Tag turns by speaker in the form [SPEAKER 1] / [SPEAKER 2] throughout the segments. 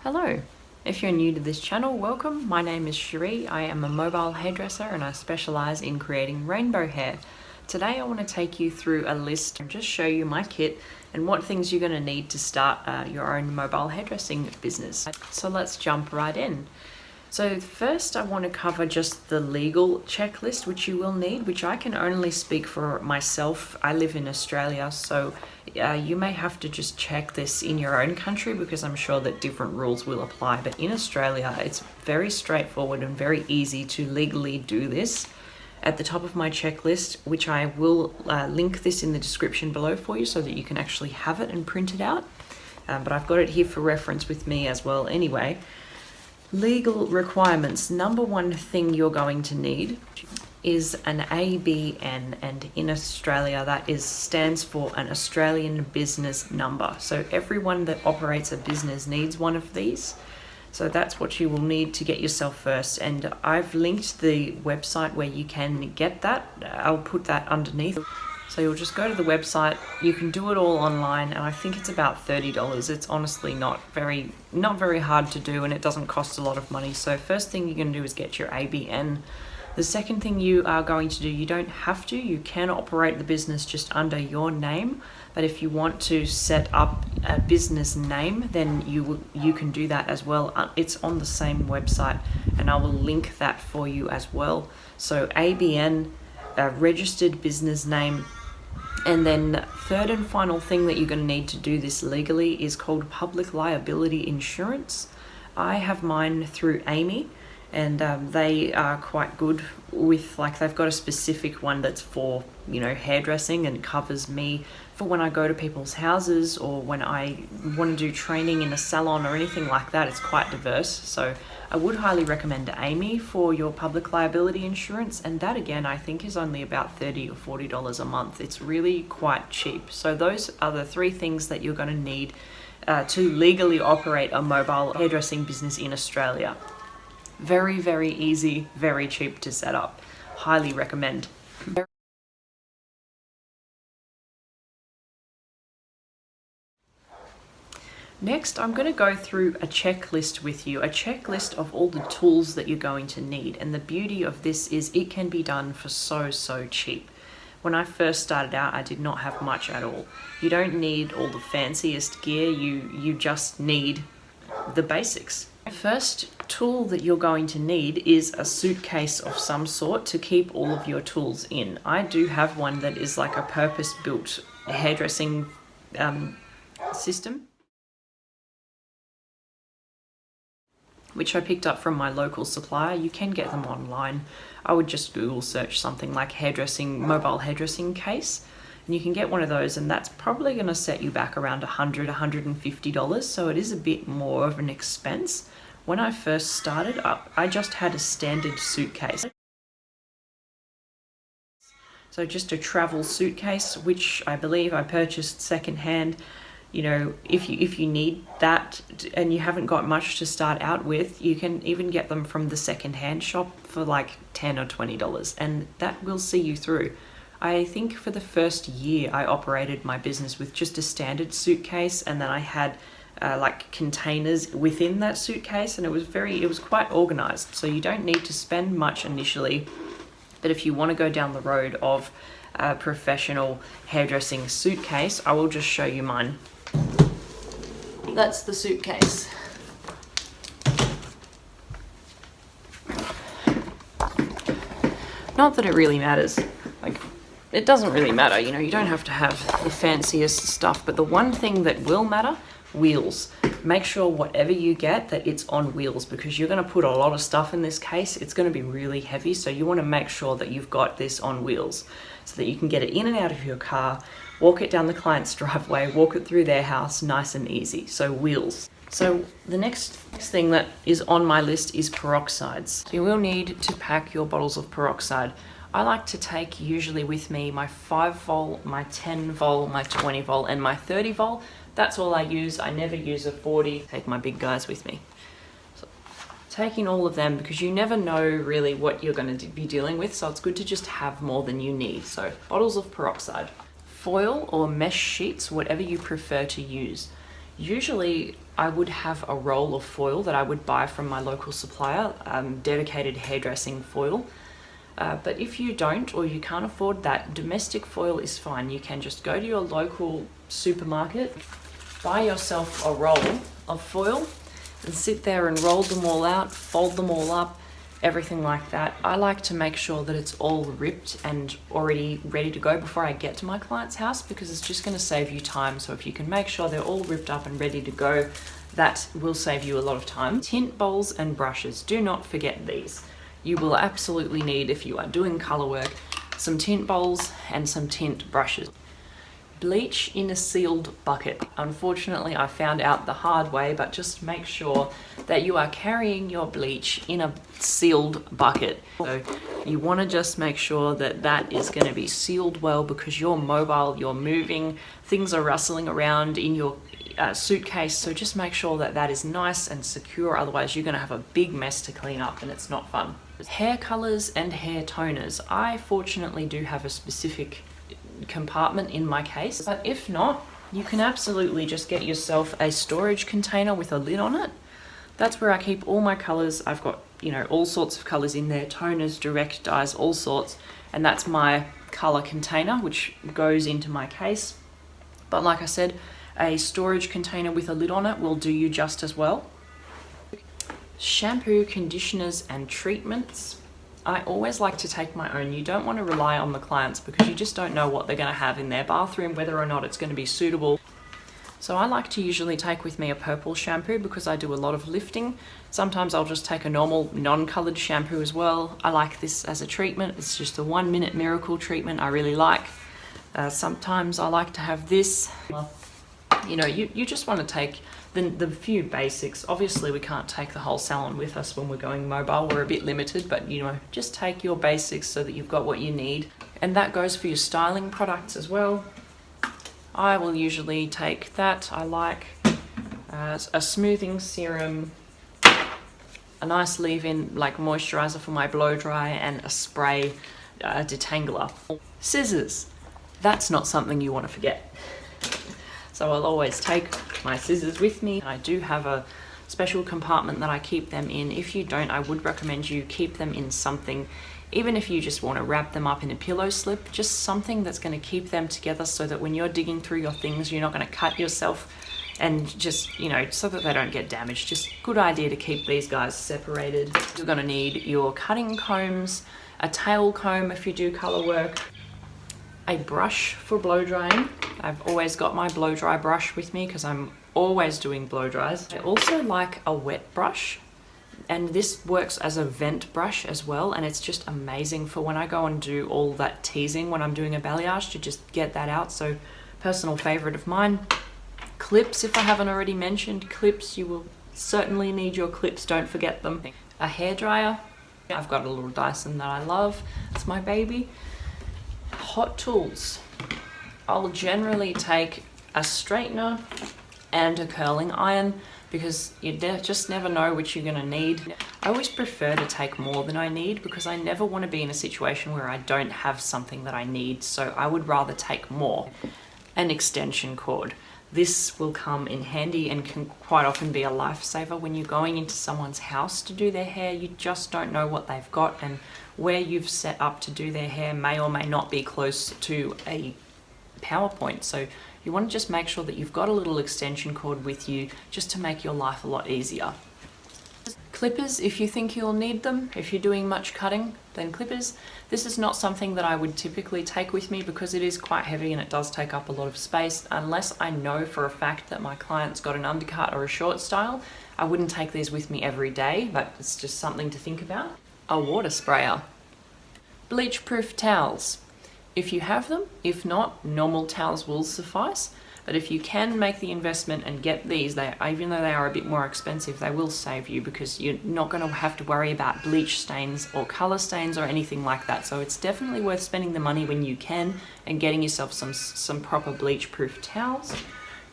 [SPEAKER 1] Hello. If you're new to this channel, welcome. My name is Cherie. I am a mobile hairdresser and I specialize in creating rainbow hair. Today I want to take you through a list and just show you my kit and what things you're going to need to start your own mobile hairdressing business. So let's jump right in. So first I want to cover just the legal checklist which you will need, which I can only speak for myself. I live in Australia, so you may have to just check this in your own country because I'm sure that different rules will apply. But in Australia, it's very straightforward and very easy to legally do this. At the top of my checklist, which I will link this in the description below for you so that you can actually have it and print it out. But I've got it here for reference with me as well anyway. Legal requirements. Number one thing you're going to need is an ABN, and in Australia that stands for an Australian business number. So everyone that operates a business needs one of these. So that's what you will need to get yourself first, and I've linked the website where you can get that. I'll put that underneath. So you'll just go to the website, you can do it all online, and I think it's about $30. It's honestly not very hard to do, and it doesn't cost a lot of money. So first thing you're going to do is get your ABN. The second thing you are going to do, you don't have to, you can operate the business just under your name, but if you want to set up a business name, then you can do that as well. It's on the same website, and I will link that for you as well. So ABN, registered business name. And then third and final thing that you're going to need to do this legally is called public liability insurance. I have mine through Amy, and they are quite good with, like, they've got a specific one that's for, you know, hairdressing, and it covers me for when I go to people's houses or when I want to do training in a salon or anything like that. It's quite diverse. So I would highly recommend Amy for your public liability insurance, and that again I think is only about $30 or $40 a month. It's really quite cheap. So those are the three things that you're going to need to legally operate a mobile hairdressing business in Australia. Very, very easy, very cheap to set up. Highly recommend. Next, I'm going to go through a checklist with you, a checklist of all the tools that you're going to need. And the beauty of this is it can be done for so cheap. When I first started out, I did not have much at all. You don't need all the fanciest gear, you just need the basics. The first tool that you're going to need is a suitcase of some sort to keep all of your tools in. I do have one that is like a purpose-built hairdressing system, which I picked up from my local supplier. You can get them online. I would just Google search something like hairdressing, mobile hairdressing case, and you can get one of those, and that's probably going to set you back around $100, $150, so it is a bit more of an expense. When I first started up, I just had a standard suitcase. So just a travel suitcase, which I believe I purchased secondhand. You know, if you need that and you haven't got much to start out with, you can even get them from the secondhand shop for like $10 or $20, and that will see you through. I think for the first year I operated my business with just a standard suitcase, and then I had like containers within that suitcase, and it was quite organized. So you don't need to spend much initially, but if you want to go down the road of a professional hairdressing suitcase, I will just show you mine. That's the suitcase. Not that it really matters. Like, it doesn't really matter, you know, you don't have to have the fanciest stuff, but the one thing that will matter, wheels. Make sure whatever you get that it's on wheels, because you're going to put a lot of stuff in this case. It's going to be really heavy, so you want to make sure that you've got this on wheels so that you can get it in and out of your car, walk it down the client's driveway, walk it through their house, nice and easy. So wheels. So the next thing that is on my list is peroxides. So you will need to pack your bottles of peroxide. I like to take usually with me my 5 vol, my 10 vol, my 20 vol, and my 30 vol. That's all I use. I never use a 40. Take my big guys with me. So, taking all of them, because you never know really what you're going to be dealing with, so it's good to just have more than you need. So bottles of peroxide, foil or mesh sheets, whatever you prefer to use. Usually I would have a roll of foil that I would buy from my local supplier, dedicated hairdressing foil. But if you don't, or you can't afford that, domestic foil is fine. You can just go to your local supermarket, buy yourself a roll of foil and sit there and roll them all out, fold them all up, everything like that. I like to make sure that it's all ripped and already ready to go before I get to my client's house, because it's just going to save you time. So if you can make sure they're all ripped up and ready to go, that will save you a lot of time. Tint bowls and brushes, do not forget these. You will absolutely need, if you are doing color work, some tint bowls and some tint brushes. Bleach in a sealed bucket. Unfortunately, I found out the hard way, but just make sure that you are carrying your bleach in a sealed bucket. So you want to just make sure that that is going to be sealed well, because you're mobile, you're moving, things are rustling around in your suitcase. So just make sure that that is nice and secure. Otherwise, you're going to have a big mess to clean up and it's not fun. Hair colors and hair toners. I fortunately do have a specific compartment in my case, but if not, you can absolutely just get yourself a storage container with a lid on it. That's where I keep all my colors. I've got, you know, all sorts of colors in there, toners, direct dyes, all sorts, and that's my color container which goes into my case. But like I said, a storage container with a lid on it will do you just as well. Shampoo, conditioners and treatments. I always like to take my own. You don't want to rely on the clients, because you just don't know what they're going to have in their bathroom, whether or not it's going to be suitable. So I like to usually take with me a purple shampoo because I do a lot of lifting. Sometimes I'll just take a normal non-colored shampoo as well. I like this as a treatment. It's just a 1 minute miracle treatment I really like. Sometimes I like to have this. You know, you just want to take the few basics. Obviously we can't take the whole salon with us when we're going mobile, we're a bit limited, but you know, just take your basics so that you've got what you need. And that goes for your styling products as well. I will usually take that. I like a smoothing serum, a nice leave-in like moisturizer for my blow dry, and a spray detangler. Scissors, that's not something you want to forget. So I'll always take my scissors with me. I do have a special compartment that I keep them in. If you don't, I would recommend you keep them in something, even if you just want to wrap them up in a pillow slip, just something that's going to keep them together so that when you're digging through your things, you're not going to cut yourself, and just, you know, so that they don't get damaged. Just good idea to keep these guys separated. You're going to need your cutting combs, a tail comb if you do color work, a brush for blow drying. I've always got my blow dry brush with me because I'm always doing blow dries. I also like a wet brush, and this works as a vent brush as well, and it's just amazing for when I go and do all that teasing when I'm doing a balayage, to just get that out. So personal favorite of mine. Clips, if I haven't already mentioned clips, you will certainly need your clips, don't forget them. A hairdryer. I've got a little Dyson that I love, it's my baby. Hot tools. I'll generally take a straightener and a curling iron, because you just never know which you're going to need. I always prefer to take more than I need, because I never want to be in a situation where I don't have something that I need, so I would rather take more. An extension cord. This will come in handy and can quite often be a lifesaver when you're going into someone's house to do their hair. You just don't know what they've got, and where you've set up to do their hair may or may not be close to a PowerPoint. So you want to just make sure that you've got a little extension cord with you, just to make your life a lot easier. Clippers, if you think you'll need them. If you're doing much cutting, then clippers. This is not something that I would typically take with me, because it is quite heavy and it does take up a lot of space. Unless I know for a fact that my client's got an undercut or a short style, I wouldn't take these with me every day, but it's just something to think about. A water sprayer. Bleach-proof towels. If you have them, if not, normal towels will suffice. But if you can make the investment and get these, even though they are a bit more expensive, they will save you, because you're not going to have to worry about bleach stains or color stains or anything like that. So it's definitely worth spending the money when you can and getting yourself some proper bleach-proof towels.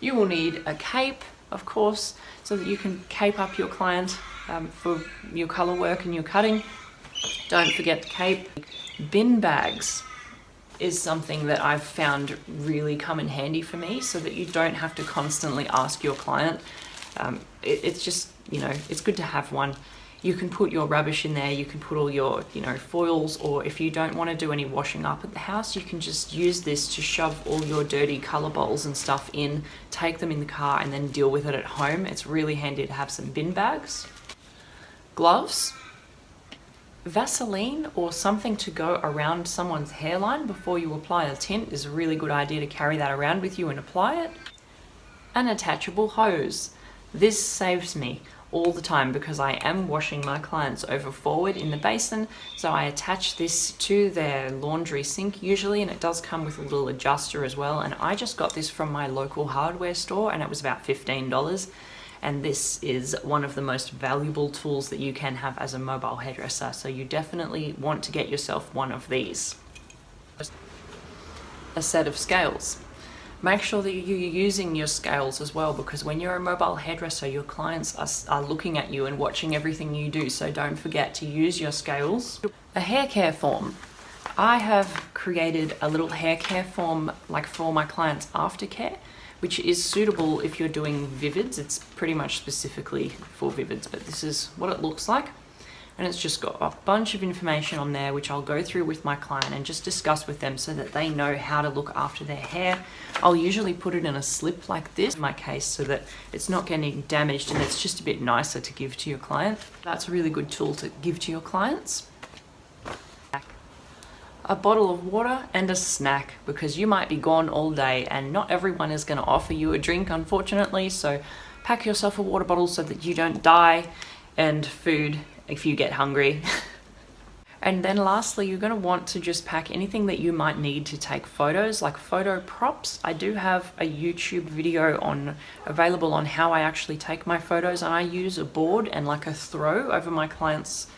[SPEAKER 1] You will need a cape, of course, so that you can cape up your client for your color work and your cutting. Don't forget the cape. Bin bags. is something that I've found really come in handy for me, so that you don't have to constantly ask your client. It's just, you know, it's good to have one. You can put your rubbish in there, you can put all your, you know, foils, or if you don't want to do any washing up at the house, you can just use this to shove all your dirty colour bowls and stuff in, take them in the car, and then deal with it at home. It's really handy to have some bin bags. Gloves, Vaseline or something to go around someone's hairline before you apply a tint is a really good idea to carry that around with you and apply it. An attachable hose. This saves me all the time because I am washing my clients over forward in the basin, so I attach this to their laundry sink usually, and it does come with a little adjuster as well. And I just got this from my local hardware store and it was about $15. And this is one of the most valuable tools that you can have as a mobile hairdresser, so you definitely want to get yourself one of these. A set of scales. Make sure that you're using your scales as well, because when you're a mobile hairdresser, your clients are looking at you and watching everything you do, so don't forget to use your scales. A hair care form. I have created a little hair care form like for my clients' aftercare, which is suitable if you're doing vivids. It's pretty much specifically for vivids, but this is what it looks like. And it's just got a bunch of information on there, which I'll go through with my client and just discuss with them so that they know how to look after their hair. I'll usually put it in a slip like this in my case so that it's not getting damaged and it's just a bit nicer to give to your client. That's a really good tool to give to your clients. A bottle of water and a snack, because you might be gone all day and not everyone is going to offer you a drink, unfortunately. So pack yourself a water bottle so that you don't die, and food if you get hungry. And then lastly, you're going to want to just pack anything that you might need to take photos, like photo props. I do have a YouTube video available on how I actually take my photos, and I use a board and like a throw over my clients'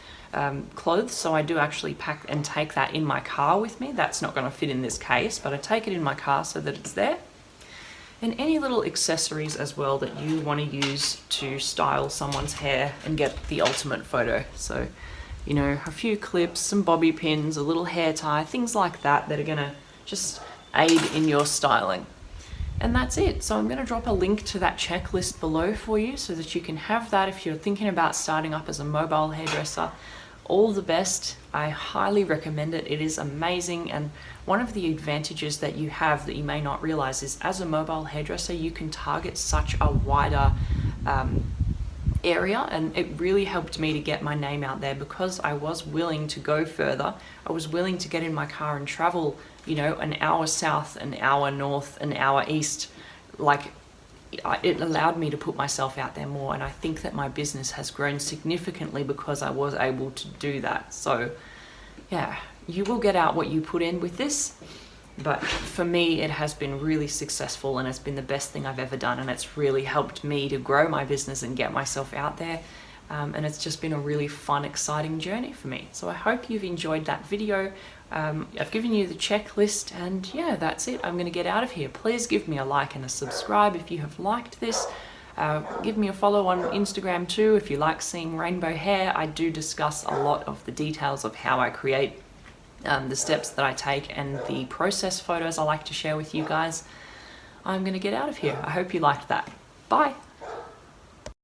[SPEAKER 1] clothes. So I do actually pack and take that in my car with me. That's not going to fit in this case, but I take it in my car so that it's there. And any little accessories as well that you want to use to style someone's hair and get the ultimate photo. So, you know, a few clips, some bobby pins, a little hair tie, things like that that are going to just aid in your styling. And that's it. So I'm going to drop a link to that checklist below for you so that you can have that if you're thinking about starting up as a mobile hairdresser. All the best. I highly recommend it. It is amazing, and one of the advantages that you have that you may not realize is as a mobile hairdresser you can target such a wider area, and it really helped me to get my name out there because I was willing to go further. I was willing to get in my car and travel, you know, an hour south, an hour north, an hour east. Like, it allowed me to put myself out there more, and I think that my business has grown significantly because I was able to do that. So yeah, you will get out what you put in with this, but for me it has been really successful and it's been the best thing I've ever done, and it's really helped me to grow my business and get myself out there. And it's just been a really fun, exciting journey for me. So I hope you've enjoyed that video. I've given you the checklist, and yeah, that's it. I'm going to get out of here. Please give me a like and a subscribe if you have liked this. Give me a follow on Instagram too if you like seeing rainbow hair. I do discuss a lot of the details of how I create, the steps that I take, and the process photos I like to share with you guys. I'm going to get out of here. I hope you liked that. Bye.